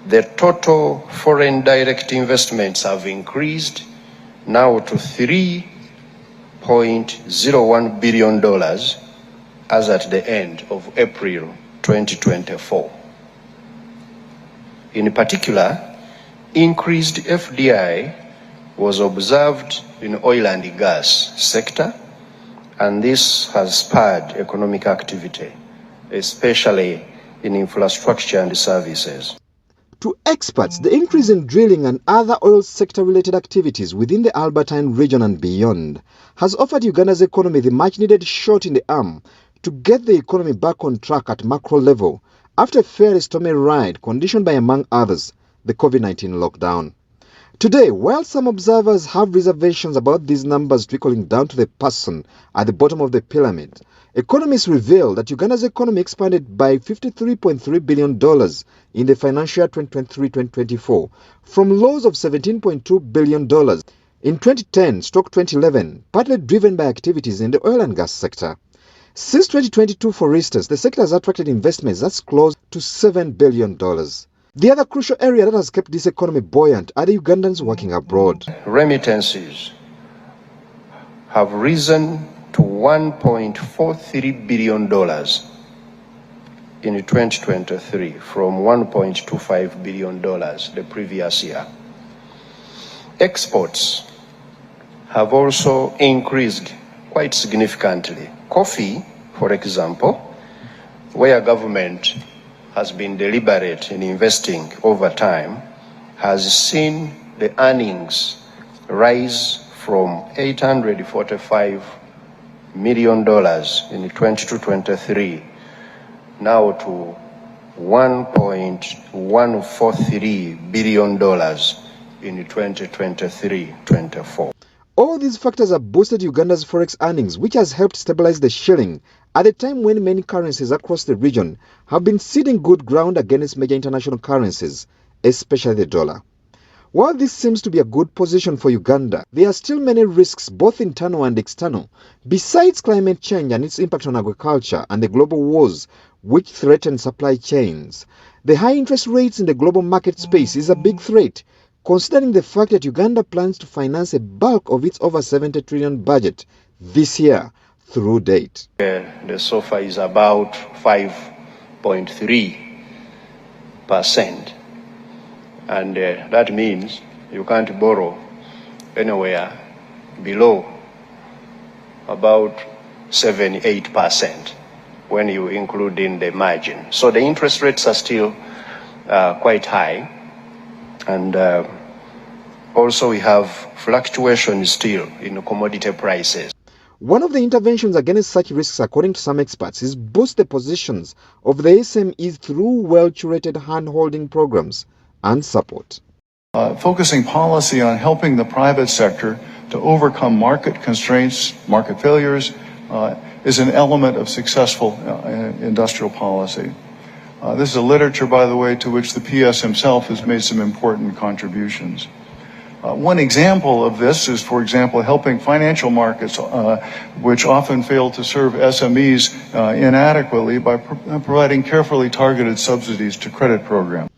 The total foreign direct investments have increased now to $3.01 billion as at the end of April 2024. In particular, increased FDI was observed in oil and gas sector, and this has spurred economic activity, especially in infrastructure and services. To experts, the increase in drilling and other oil sector-related activities within the Albertine region and beyond has offered Uganda's economy the much-needed shot in the arm to get the economy back on track at macro level after a fairly stormy ride conditioned by, among others, the COVID-19 lockdown. Today, while some observers have reservations about these numbers trickling down to the person at the bottom of the pyramid, economists reveal that Uganda's economy expanded by $53.3 billion in the financial year 2023-2024 from lows of $17.2 billion in 2010-2011, partly driven by activities in the oil and gas sector. Since 2022, for instance, the sector has attracted investments that's close to $7 billion. The other crucial area that has kept this economy buoyant are the Ugandans working abroad. Remittances have risen to $1.43 billion in 2023 from $1.25 billion the previous year. Exports have also increased quite significantly. Coffee, for example, where government has been deliberate in investing over time, has seen the earnings rise from $845 million in 2022-23 now to $1.143 billion in 2023-24. All these factors have boosted Uganda's forex earnings, which has helped stabilize the shilling at a time when many currencies across the region have been ceding good ground against major international currencies, especially the dollar. While this seems to be a good position for Uganda, there are still many risks, both internal and external, besides climate change and its impact on agriculture and the global wars which threaten supply chains. The high interest rates in the global market space is a big threat, considering the fact that Uganda plans to finance a bulk of its over 70 trillion budget this year through date. The SOFR is about 5.3%, and that means you can't borrow anywhere below about 7-8% when you include in the margin. So the interest rates are still quite high, and also we have fluctuation still in commodity prices. One of the interventions against such risks, according to some experts, is boost the positions of the SMEs through well-curated hand-holding programs and support. Focusing policy on helping the private sector to overcome market constraints, market failures, is an element of successful industrial policy. This is a literature, by the way, to which the PS himself has made some important contributions. One example of this is, for example, helping financial markets, which often fail to serve SMEs inadequately, by providing carefully targeted subsidies to credit programs.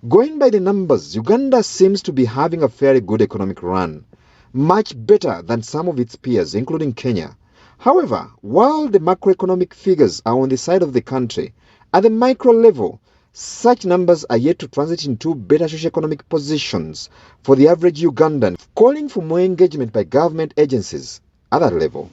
Going by the numbers, Uganda seems to be having a fairly good economic run, much better than some of its peers, including Kenya. However, while the macroeconomic figures are on the side of the country, at the micro level, such numbers are yet to transit into better socioeconomic positions for the average Ugandan, calling for more engagement by government agencies at that level.